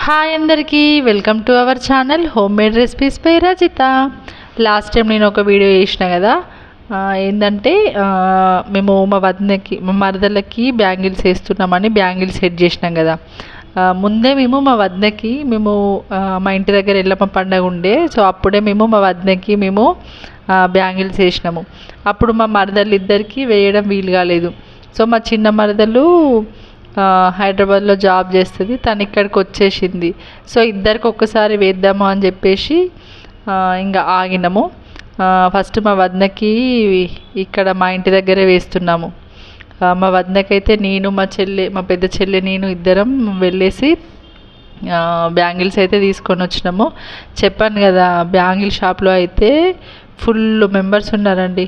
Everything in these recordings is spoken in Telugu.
హాయ్ అందరికీ welcome to our channel home made recipes by Rajitha. Last time నేను ఒక వీడియో చేసిన కదా, ఏంటంటే మేము మా వదినకి మా మరదలకి బ్యాంగిల్స్ వేస్తున్నామని బ్యాంగిల్స్ సెట్ చేసినాం కదా. ముందే మేము మా వదినకి మా ఇంటి దగ్గర ఎల్లమ్మ పండగ ఉండే, సో అప్పుడే మా వదినకి బ్యాంగిల్స్ వేసినాము. అప్పుడు మా మరదలు ఇద్దరికి వేయడం వీలు కాలేదు. సో మా చిన్న మరదలు హైదరాబాద్లో జాబ్ చేస్తుంది, తను ఇక్కడికి వచ్చేసింది. సో ఇద్దరికి ఒక్కసారి వేద్దాము అని చెప్పేసి ఇంకా ఆగినాము. ఫస్ట్ మా వదినకి ఇక్కడ మా ఇంటి దగ్గరే వేస్తున్నాము. మా వదినకైతే నేను మా పెద్ద చెల్లె నేను ఇద్దరం వెళ్ళేసి బ్యాంగిల్స్ అయితే తీసుకొని వచ్చినాము. చెప్పాను కదా, బ్యాంగిల్ షాప్లో అయితే ఫుల్ మెంబర్స్ ఉన్నారండి.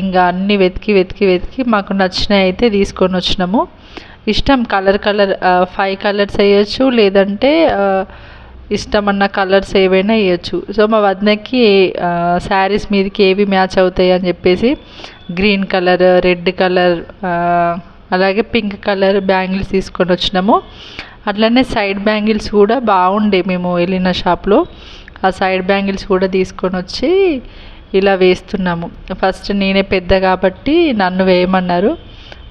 ఇంకా అన్నీ వెతికి వెతికి వెతికి మాకు నచ్చినవి అయితే తీసుకొని వచ్చినాము. ఇష్టం కలర్ 5 కలర్స్ వేయచ్చు, లేదంటే ఇష్టమన్న కలర్స్ ఏవైనా వేయచ్చు. సో మా వదినకి శారీస్ మీదకి ఏవి మ్యాచ్ అవుతాయి అని చెప్పేసి గ్రీన్ కలర్, రెడ్ కలర్, అలాగే పింక్ కలర్ బ్యాంగిల్స్ తీసుకొని వచ్చినాము. అట్లనే సైడ్ బ్యాంగిల్స్ కూడా బాగుండే, మేము వెళ్ళిన షాప్లో ఆ సైడ్ బ్యాంగిల్స్ కూడా తీసుకొని వచ్చి ఇలా వేస్తున్నాము. ఫస్ట్ నేనే పెద్ద కాబట్టి నన్ను వేయమన్నారు.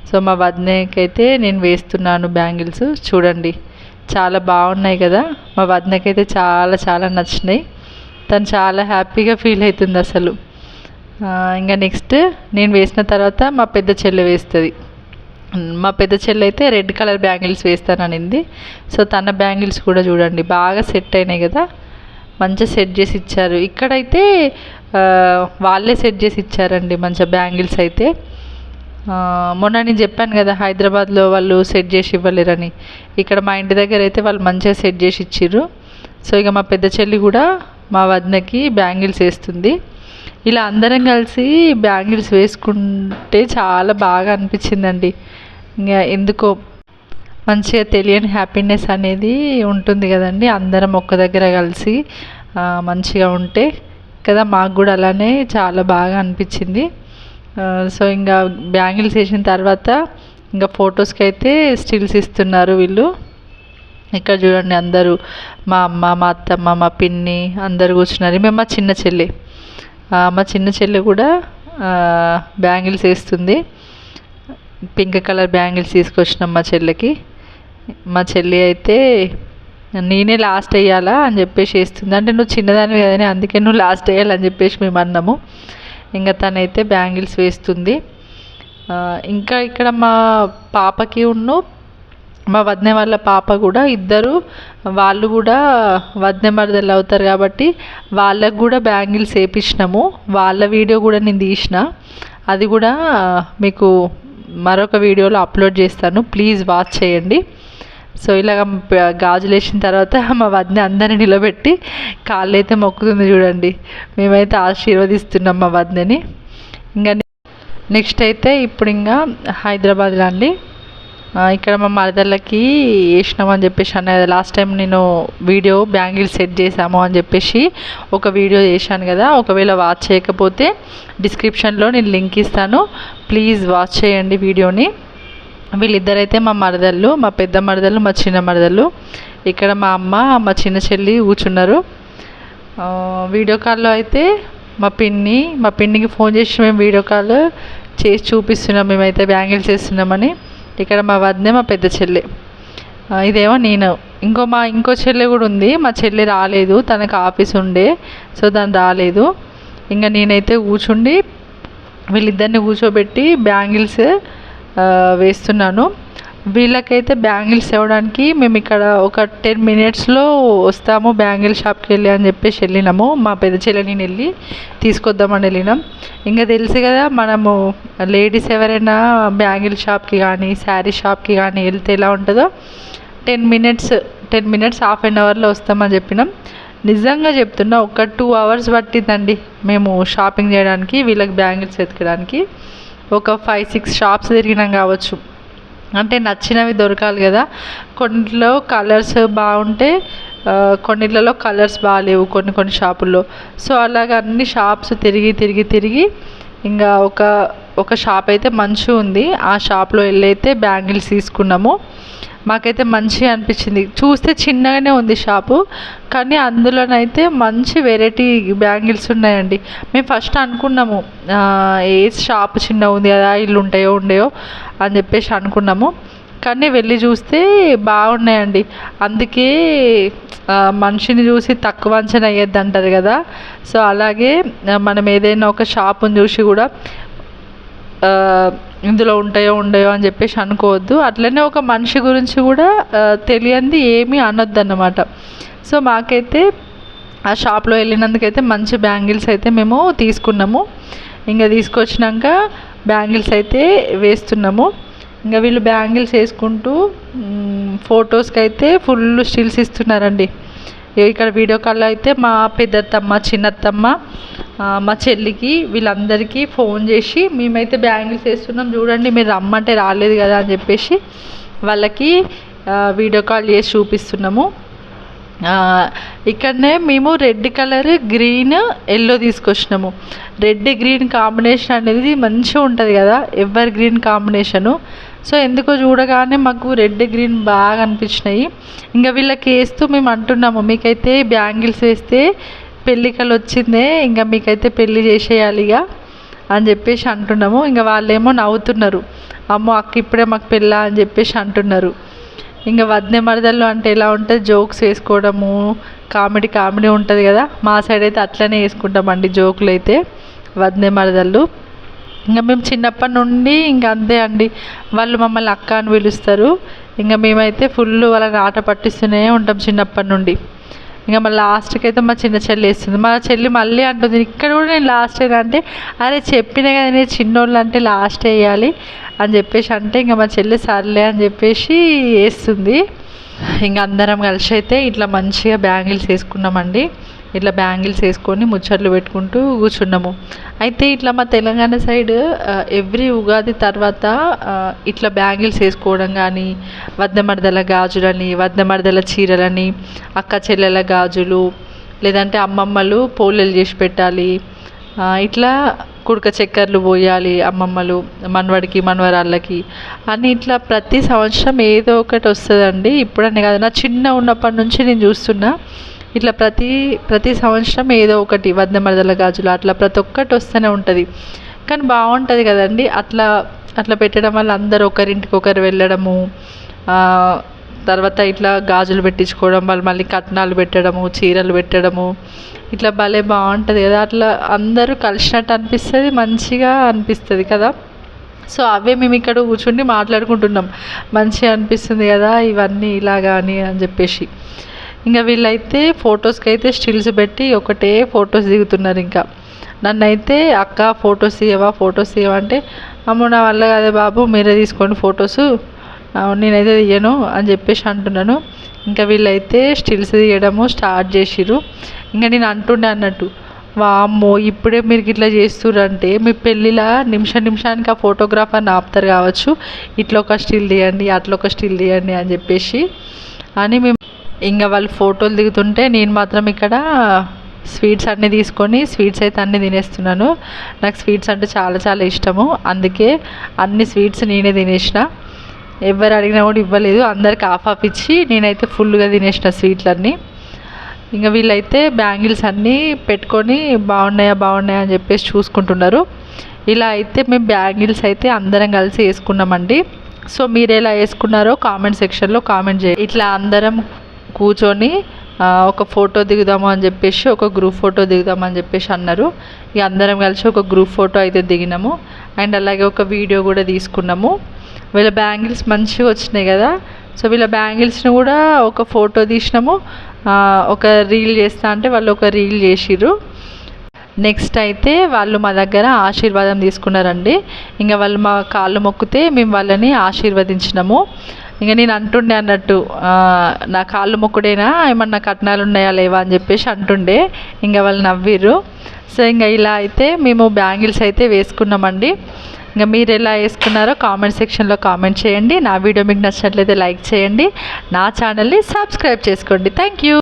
సో మా వదినకి అయితే నేను వేస్తున్నాను బ్యాంగిల్స్. చూడండి చాలా బాగున్నాయి కదా. మా వదినకి అయితే చాలా చాలా నచ్చినాయి. తను చాలా హ్యాపీగా ఫీల్ అవుతుంది అసలు. ఇంకా నెక్స్ట్ నేను వేసిన తర్వాత మా పెద్ద చెల్లె వేస్తుంది. మా పెద్ద చెల్లె అయితే రెడ్ కలర్ బ్యాంగిల్స్ వేస్తాననింది. సో తన బ్యాంగిల్స్ కూడా చూడండి బాగా సెట్ అయినాయి కదా, మంచిగా సెట్ చేసి ఇచ్చారు. ఇక్కడైతే వాళ్ళే సెట్ చేసి ఇచ్చారండి మంచిగా బ్యాంగిల్స్ అయితే. మొన్న నేను చెప్పాను కదా హైదరాబాద్లో వాళ్ళు సెట్ చేసి ఇవ్వలేరని, ఇక్కడ మా ఇంటి దగ్గర అయితే వాళ్ళు మంచిగా సెట్ చేసి ఇచ్చిర్రు. సో ఇక మా పెద్ద చెల్లి కూడా మా వదినకి బ్యాంగిల్స్ వేస్తుంది. ఇలా అందరం కలిసి బ్యాంగిల్స్ వేసుకుంటే చాలా బాగా అనిపించిందండి. ఇంకా ఎందుకో మంచిగా తెలియని హ్యాపీనెస్ అనేది ఉంటుంది కదండి, అందరం ఒక్క దగ్గర కలిసి మంచిగా ఉంటే కదా. మాకు కూడా అలానే చాలా బాగా అనిపించింది. సో ఇంకా బ్యాంగిల్స్ వేసిన తర్వాత ఇంకా ఫొటోస్కి అయితే స్టిల్స్ ఇస్తున్నారు వీళ్ళు. ఇక్కడ చూడండి అందరూ మా అమ్మ, మా అత్తమ్మ, మా పిన్ని అందరు కూర్చున్నారు. మేము మా చిన్న చెల్లె కూడా బ్యాంగిల్స్ వేస్తుంది. పింక్ కలర్ బ్యాంగిల్స్ తీసుకొచ్చినాం మా చెల్లెకి. మా చెల్లి అయితే నేనే లాస్ట్ వేయాలా అని చెప్పేసి వేస్తుంది. అంటే నువ్వు చిన్నదానివి కదని అందుకే నువ్వు లాస్ట్ వేయాలని చెప్పేసి మేము అన్నాము. ఇంకా తనైతే బ్యాంగిల్స్ వేస్తుంది. ఇంకా ఇక్కడ మా పాపకి మా వదిన వాళ్ళ పాప కూడా ఇద్దరు, వాళ్ళు కూడా వదిన మరదలు అవుతారు కాబట్టి వాళ్ళకు కూడా బ్యాంగిల్స్ వేయించినాము. వాళ్ళ వీడియో కూడా నేను తీసిన, అది కూడా మీకు మరొక వీడియోలో అప్లోడ్ చేస్తాను, ప్లీజ్ వాచ్ చేయండి. సో ఇలాగ గాజులు వేసిన తర్వాత మా వదిన అందరిని నిలబెట్టి కాళ్ళు అయితే మొక్కుతుంది చూడండి. మేమైతే ఆశీర్వదిస్తున్నాం మా వదినని. ఇంకా నెక్స్ట్ అయితే ఇప్పుడు ఇంకా హైదరాబాద్లో అండి, ఇక్కడ మా మరదళ్ళకి వేసినామని చెప్పేసి అన్న కదా లాస్ట్ టైం నేను వీడియో బ్యాంగిల్స్ సెట్ చేసాము అని చెప్పేసి ఒక వీడియో చేశాను కదా. ఒకవేళ వాచ్ చేయకపోతే డిస్క్రిప్షన్లో నేను లింక్ ఇస్తాను, ప్లీజ్ వాచ్ చేయండి వీడియోని. వీళ్ళిద్దరైతే మా మరదళ్ళు, మా పెద్ద మరదళ్ళు, మా చిన్న మరదళ్ళు. ఇక్కడ మా అమ్మ, మా చిన్న చెల్లి కూర్చున్నారు. వీడియో కాల్లో అయితే మా పిన్నికి ఫోన్ చేసి మేము వీడియో కాల్ చేసి చూపిస్తున్నాం మేమైతే బ్యాంగిల్స్ వేస్తున్నామని. ఇక్కడ మా వదిన, మా పెద్ద చెల్లె, ఇదేమో నేను. ఇంకో చెల్లె కూడా ఉంది, మా చెల్లి రాలేదు, తనకు ఆఫీస్ ఉండే, సో తను రాలేదు. ఇంకా నేనైతే కూర్చుండి వీళ్ళిద్దరిని కూర్చోబెట్టి బ్యాంగిల్స్ వేస్తున్నాను. వీళ్ళకైతే బ్యాంగిల్స్ ఇవ్వడానికి మేము ఇక్కడ ఒక 10 మినిట్స్లో వస్తాము బ్యాంగిల్ షాప్కి వెళ్ళి అని చెప్పేసి వెళ్ళినాము. మా పెద్ద చెల్లెని వెళ్ళి తీసుకొద్దామని వెళ్ళినాం. ఇంకా తెలుసు కదా, మనము లేడీస్ ఎవరైనా బ్యాంగిల్ షాప్కి కానీ శారీ షాప్కి కానీ వెళ్తే ఎలా ఉంటుందో, 10 మినిట్స్ హాఫ్ అన్ అవర్లో వస్తామని చెప్పినాం. నిజంగా చెప్తున్నా, ఒక 2 అవర్స్ పట్టిందండి మేము షాపింగ్ చేయడానికి, వీళ్ళకి బ్యాంగిల్స్ వెతకడానికి. ఒక 5-6 షాప్స్ తిరిగినాం కావచ్చు. అంటే నచ్చినవి దొరకాలి కదా. కొన్నిట్లో కలర్స్ బాగుంటే, కొన్నిట్లలో కలర్స్ బాగాలేవు కొన్ని షాపుల్లో. సో అలాగ అన్ని షాప్స్ తిరిగి ఇంకా ఒక షాప్ అయితే మంచిగా ఉంది, ఆ షాప్లో వెళ్ళైతే బ్యాంగిల్స్ తీసుకున్నాము. మాకైతే మంచిగా అనిపించింది. చూస్తే చిన్నగానే ఉంది షాపు, కానీ అందులోనైతే మంచి వెరైటీ బ్యాంగిల్స్ ఉన్నాయండి. మేము ఫస్ట్ అనుకున్నాము ఏ షాపు చిన్నగా ఉంది కదా, ఇల్లు ఉంటాయో ఉండేయో అని చెప్పేసి అనుకున్నాము. కానీ వెళ్ళి చూస్తే బాగున్నాయండి. అందుకే మనిషిని చూసి తక్కువ అంచనా వేయద్దు అంటారు కదా. సో అలాగే మనం ఏదైనా ఒక షాపుని చూసి కూడా ఇందులో ఉంటాయో ఉండయో అని చెప్పేసి అనుకోవద్దు. అట్లనే ఒక మనిషి గురించి కూడా తెలియంది ఏమీ అనొద్దు అన్నమాట. సో మాకైతే ఆ షాప్లో వెళ్ళినందుకైతే మంచి బ్యాంగిల్స్ అయితే మేము తీసుకున్నాము. ఇంకా తీసుకొచ్చినాక బ్యాంగిల్స్ అయితే వేస్తున్నాము. ఇంకా వీళ్ళు బ్యాంగిల్స్ వేసుకుంటూ ఫొటోస్కి అయితే ఫుల్ స్టిల్స్ ఇస్తున్నారండి. ఇక్కడ వీడియో కాల్లో అయితే మా పెద్దత్తమ్మ, చిన్నత్తమ్మ, మా చెల్లికి వీళ్ళందరికీ ఫోన్ చేసి మేమైతే బ్యాంగిల్స్ వేస్తున్నాం చూడండి, మీరు రమ్మంటే రాలేదు కదా అని చెప్పేసి వాళ్ళకి వీడియో కాల్ చేసి చూపిస్తున్నాము. ఇక్కడనే మేము రెడ్ కలర్, గ్రీన్, ఎల్లో తీసుకొచ్చినాము. రెడ్ గ్రీన్ కాంబినేషన్ అనేది మంచిగా ఉంటుంది కదా, ఎవర్ గ్రీన్ కాంబినేషను. సో ఎందుకో చూడగానే మాకు రెడ్ గ్రీన్ బాగా అనిపించినాయి. ఇంకా వీళ్ళకి వేస్తూ మేము అంటున్నాము, మీకైతే బ్యాంగిల్స్ వేస్తే పెళ్ళికలు వచ్చిందే, ఇంకా మీకైతే పెళ్ళి చేసేయాలిగా అని చెప్పేసి అంటున్నాము. ఇంకా వాళ్ళేమో నవ్వుతున్నారు, అమ్మో అక్క ఇప్పుడే మాకు పెళ్ళా అని చెప్పేసి అంటున్నారు. ఇంకా వదిన మరదళ్ళు అంటే ఎలా ఉంటుంది, జోక్స్ వేసుకోవడము, కామెడీ ఉంటుంది కదా. మా సైడ్ అయితే అట్లనే వేసుకుంటామండి జోకులు అయితే వదిన మరదళ్ళు. ఇంకా మేము చిన్నప్పటి నుండి ఇంకా అంతే అండి, వాళ్ళు మమ్మల్ని అక్క అని పిలుస్తారు. ఇంకా మేమైతే ఫుల్ వాళ్ళని ఆట పట్టిస్తూనే ఉంటాం చిన్నప్పటి నుండి. ఇంకా మళ్ళీ లాస్ట్కి అయితే మా చిన్న చెల్లి వేస్తుంది. మా చెల్లి మళ్ళీ అంటుంది, ఇక్కడ కూడా నేను లాస్ట్ అయినా అంటే, అరే చెప్పినా కదా నేను చిన్నోళ్ళు అంటే లాస్ట్ వేయాలి అని చెప్పేసి అంటే, ఇంకా మా చెల్లి సర్లే అని చెప్పేసి వేస్తుంది. ఇంకా అందరం కలిసి అయితే ఇట్లా మంచిగా బ్యాంగిల్స్ వేసుకున్నామండి. ఇట్లా బ్యాంగిల్స్ వేసుకొని ముచ్చట్లు పెట్టుకుంటూ కూర్చున్నాము. అయితే ఇట్లా మా తెలంగాణ సైడ్ ఎవ్రీ ఉగాది తర్వాత ఇట్లా బ్యాంగిల్స్ వేసుకోవడం కానీ, వద్దమరదల గాజులని, వద్దమరదల చీరలని, అక్క చెల్లెల గాజులు, లేదంటే అమ్మమ్మలు పోలేలు చేసి పెట్టాలి, ఇట్లా కుడక చక్కెరలు పోయాలి అమ్మమ్మలు మనవడికి మనవరాళ్ళకి అని, ఇట్లా ప్రతి సంవత్సరం ఏదో ఒకటి వస్తుందండి. ఇప్పుడనే కాదు, నా చిన్న ఉన్నప్పటి నుంచి నేను చూస్తున్నా ఇట్లా ప్రతి సంవత్సరం ఏదో ఒకటి వద్దమరదల గాజులు అట్లా ప్రతి ఒక్కటి వస్తూనే ఉంటుంది. కానీ బాగుంటుంది కదండి అట్లా పెట్టడం వల్ల అందరూ ఒకరింటికి ఒకరు వెళ్ళడము, తర్వాత ఇట్లా గాజులు పెట్టించుకోవడం, వాళ్ళు మళ్ళీ కట్నాలు పెట్టడము, చీరలు పెట్టడము, ఇట్లా భలే బాగుంటుంది కదా. అట్లా అందరూ కలిసినట్టు అనిపిస్తుంది, మంచిగా అనిపిస్తుంది కదా. సో అవే మేము ఇక్కడ కూర్చుని మాట్లాడుకుంటున్నాం, మంచిగా అనిపిస్తుంది కదా ఇవన్నీ ఇలా కానీ అని చెప్పేసి. ఇంకా వీళ్ళైతే ఫొటోస్కి అయితే స్టిల్స్ పెట్టి ఒకటే ఫొటోస్ దిగుతున్నారు. ఇంకా నన్నైతే అక్క ఫొటోస్ ఇవ్వవా అంటే, అమ్మో నా వల్ల కాదే బాబు మీరే తీసుకోండి ఫొటోస్, నేనైతే తీయను అని చెప్పేసి అంటున్నాను. ఇంకా వీళ్ళైతే స్టిల్స్ తీయడము స్టార్ట్ చేసిర్రు. ఇంకా నేను అంటుండే అన్నట్టు, వామ్మో ఇప్పుడే మీరు ఇట్లా చేస్తుర్రంటే మీ పెళ్ళిలా నిమిషానికి ఆ ఫోటోగ్రాఫర్ని ఆపుతారు కావచ్చు, ఇట్లా ఒక స్టిల్ తీయండి అట్లా ఒక స్టిల్ తీయండి అని చెప్పేసి అని మేము. ఇంకా వాళ్ళు ఫోటోలు దిగుతుంటే నేను మాత్రం ఇక్కడ స్వీట్స్ అన్నీ తీసుకొని స్వీట్స్ అయితే అన్నీ తినేస్తున్నాను. నాకు స్వీట్స్ అంటే చాలా చాలా ఇష్టము, అందుకే అన్ని స్వీట్స్ నేనే తినేసిన. ఎవరు అడిగినా కూడా ఇవ్వలేదు, అందరికి హాఫ్ ఇచ్చి నేనైతే ఫుల్గా తినేసిన స్వీట్లన్నీ. ఇంకా వీళ్ళైతే బ్యాంగిల్స్ అన్నీ పెట్టుకొని బాగున్నాయా అని చెప్పేసి చూసుకుంటున్నారు. ఇలా అయితే మేము బ్యాంగిల్స్ అయితే అందరం కలిసి వేసుకున్నామండి. సో మీరు ఎలా వేసుకున్నారో కామెంట్ సెక్షన్లో కామెంట్ చేయండి. ఇట్లా అందరం కూర్చొని ఒక ఫోటో దిగుదాము అని చెప్పేసి, ఒక గ్రూప్ ఫోటో దిగుదామని చెప్పేసి అన్నారు. ఇక అందరం కలిసి ఒక గ్రూప్ ఫోటో అయితే దిగినాము. అండ్ అలాగే ఒక వీడియో కూడా తీసుకున్నాము. వీళ్ళ బ్యాంగిల్స్ మంచిగా వచ్చినాయి కదా. సో వీళ్ళ బ్యాంగిల్స్ని కూడా ఒక ఫోటో తీసినాము, ఒక రీల్ చేస్తా అంటే వాళ్ళు ఒక రీల్ చేసిర్రు. నెక్స్ట్ అయితే వాళ్ళు మా దగ్గర ఆశీర్వాదం తీసుకున్నారండి. ఇంకా వాళ్ళు మా కాళ్ళు మొక్కితే మేము వాళ్ళని ఆశీర్వదించినాము. ఇంకా నేను అంటుండే అన్నట్టు, నా కాళ్ళు మొక్కుడేనా ఏమన్నా కట్నాలు ఉన్నాయా లేవా అని చెప్పేసి అంటుండే. ఇంకా వాళ్ళు నవ్విర్రు. సో ఇంకా ఇలా అయితే మేము బ్యాంగిల్స్ అయితే వేసుకున్నామండి. ఇంకా మీరు ఎలా వేసుకున్నారో కామెంట్ సెక్షన్లో కామెంట్ చేయండి. నా వీడియో మీకు నచ్చినట్లయితే లైక్ చేయండి, నా ఛానల్ని సబ్స్క్రైబ్ చేసుకోండి. Thank you.